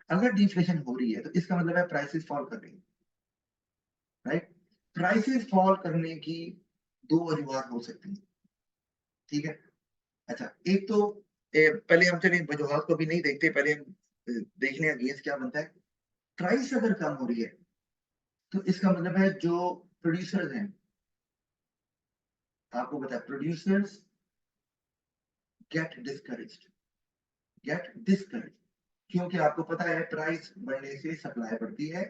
अगर डिफ्लेशन हो रही है तो इसका मतलब है प्राइसेस फॉल कर रही है, राइट। प्राइसेस फॉल करने की दो वजूहत हो सकती है, ठीक है। अच्छा एक तो पहले हम चलिए वजूहत को भी नहीं देखते, पहले हम देख लें अगेंस्ट क्या बनता है। प्राइस अगर कम हो रही है तो इसका मतलब है जो प्रोड्यूसर्स हैं, आपको पता है producers get discouraged, get discouraged, क्योंकि आपको पता है प्राइस बढ़ने से सप्लाई बढ़ती है,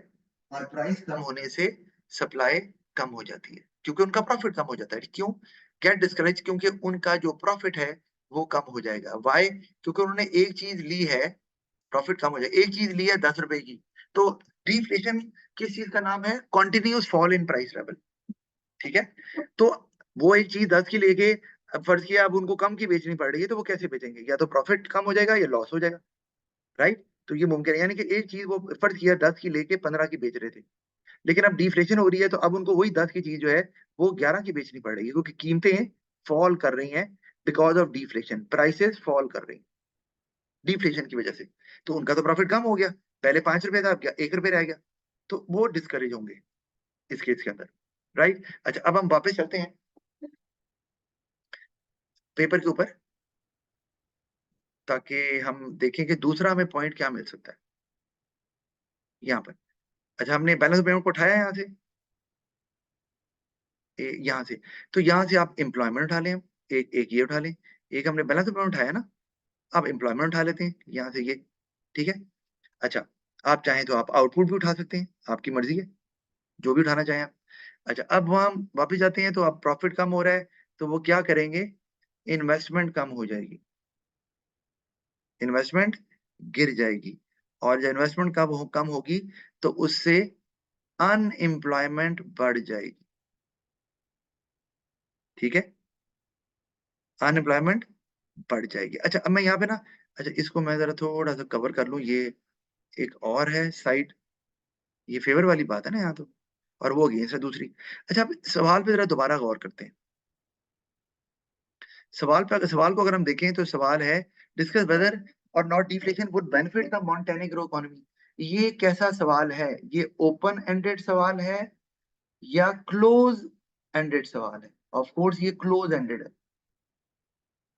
और प्राइस कम होने से सप्लाई कम हो जाती है, क्योंकि उनका प्रॉफिट कम हो जाता है। क्यों गेट डिस्करेज, क्योंकि उनका जो प्रॉफिट है वो कम हो जाएगा। वाई, क्योंकि उन्होंने एक चीज ली है, प्रॉफिट कम हो जाएगा। एक चीज ली है 10 रुपए की, तो डिफ्लेशन किस चीज का नाम है, continuous fall in price level, ठीक है। तो वो एक चीज 10 की लेके, अब फर्ज किया अब उनको कम की बेचनी पड़ रही है, तो वो कैसे बेचेंगे, या तो प्रॉफिट कम हो जाएगा या लॉस हो जाएगा, राइट। तो ये मुमकिन है, यानी कि एक चीज वो फर्ज किया 10 की लेके 15 की बेच रहे थे, लेकिन अब डिफ्लेशन हो रही है तो अब उनको वही 10 की चीज जो है वो 11 की बेचनी पड़ रही है, क्योंकि कीमतें फॉल कर रही हैं, because of deflation, prices fall कर रही हैं डिफ्लेशन की वजह से। तो उनका तो प्रॉफिट कम हो गया, पहले 5 रुपए था अब क्या 1 रुपए रह गया, तो वो डिस्करेज होंगे इस केस के अंदर, राइट। अच्छा अब हम वापस चलते हैं पेपर के ऊपर, ताकि हम देखें कि दूसरा हमें पॉइंट क्या मिल सकता है यहाँ पर। अच्छा हमने बैलेंस पेमेंट को उठाया यहाँ से, यहाँ से, तो यहाँ से आप एम्प्लॉयमेंट उठा लें, एक एक ये उठा लें, एक हमने बैलेंस पेमेंट उठाया ना, अब एम्प्लॉयमेंट उठा लेते हैं यहाँ से ये, ठीक है। अच्छा आप चाहें तो आप आउटपुट भी उठा सकते हैं, आपकी मर्जी है, जो भी उठाना चाहें आप। अच्छा अब वहाँ हम वापिस जाते हैं, तो अब प्रॉफिट कम हो रहा है, तो वो क्या करेंगे, इन्वेस्टमेंट कम हो जाएगी, इन्वेस्टमेंट गिर जाएगी, और जब इन्वेस्टमेंट कम होगी तो उससे अनएम्प्लॉयमेंट बढ़ जाएगी, ठीक है, अनएम्प्लॉयमेंट बढ़ जाएगी। अच्छा, अब मैं यहाँ पे ना, अच्छा इसको मैं जरा थोड़ा सा कवर कर लूं, ये एक और है साइड, ये फेवर वाली बात है ना यहाँ तो, और वो अगेंस्ट है दूसरी। अच्छा, अब सवाल पे जरा दोबारा गौर करते हैं। सवाल को अगर हम देखें तो सवाल है, डिस्कस वेदर और not deflation would benefit the Montenegro economy. ये कैसा सवाल है? ये ओपन एंडेड सवाल है या क्लोज एंडेड सवाल है? ऑफ कोर्स ये क्लोज एंडेड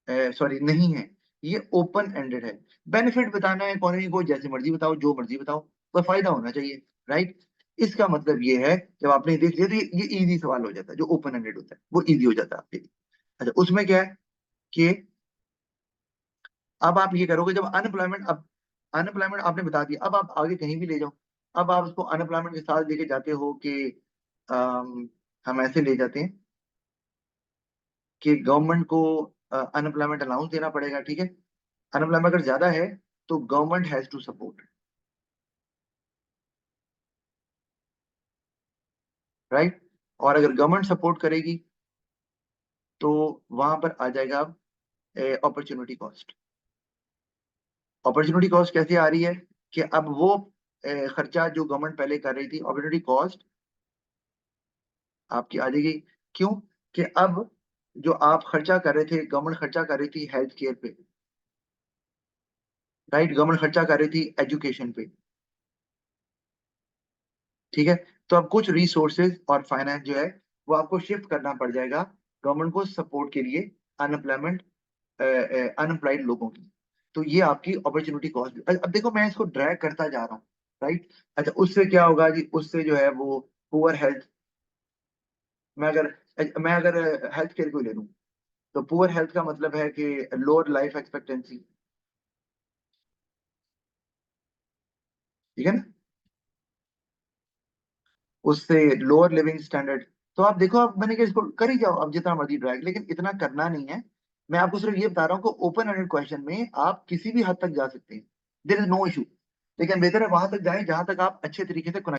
है, सॉरी नहीं है, ये ओपन एंडेड है। बेनिफिट बताना है इकोनॉमी को, जैसे मर्जी बताओ, जो मर्जी बताओ, पर फायदा होना चाहिए, राइट? इसका मतलब ये है, जब आपने देख लिया तो ये इजी सवाल हो जाता है, जो ओपन एंडेड होता है वो इजी हो जाता है आपके लिए। अच्छा, उसमें क्या है कि अब आप ये करोगे, जब अनएम्प्लॉयमेंट, अब अनएम्प्लॉयमेंट आपने बता दिया, अब आप आगे कहीं भी ले जाओ, अब आप उसको अनएम्प्लॉयमेंट के साथ लेके जाते हो कि हम ऐसे ले जाते हैं कि गवर्नमेंट को अनएम्प्लॉयमेंट अलाउंस देना पड़ेगा, ठीक है? अनएम्प्लॉयमेंट अगर ज्यादा है तो government has to support, right? और अगर गवर्नमेंट सपोर्ट करेगी तो वहां पर आ जाएगा अब अपॉर्चुनिटी कॉस्ट। अपॉर्चुनिटी कॉस्ट कैसे आ रही है कि अब वो खर्चा जो गवर्नमेंट पहले कर रही थी, अपॉर्चुनिटी कॉस्ट आपकी आ जाएगी। क्यों? कि अब जो आप खर्चा कर रहे थे, गवर्नमेंट खर्चा कर रही थी हेल्थ केयर पे, राइट? गवर्नमेंट खर्चा कर रही थी एजुकेशन पे, ठीक है? तो अब कुछ रिसोर्सेज और फाइनेंस जो है वो आपको शिफ्ट करना पड़ जाएगा गवर्नमेंट को सपोर्ट के लिए, अनएम्प्लॉयमेंट अनएम्प्लॉयड लोगों की। तो ये आपकी अपॉर्चुनिटी कॉस्ट। अब देखो मैं इसको ड्रैग करता जा रहा हूँ, राइट? अच्छा, उससे क्या होगा जी? उससे जो है वो पुअर हेल्थ, मैं अगर हेल्थ केयर को ले लूँ, तो पुअर हेल्थ का मतलब है कि लोअर लाइफ एक्सपेक्टेंसी, ठीक है ना? उससे लोअर लिविंग स्टैंडर्ड। तो आप देखो, आप मैंने कहा इसको कर ही जाओ, अब जितना मर्जी ड्रैग, लेकिन इतना करना नहीं है। मैं आपको सिर्फ ये बता रहा हूँ कि ओपन एंडेड क्वेश्चन में आप किसी भी हद तक जा सकते हैं, देयर इज नो इशू। लेकिन बेहतर है वहां तक जाएं जहां तक आप अच्छे तरीके से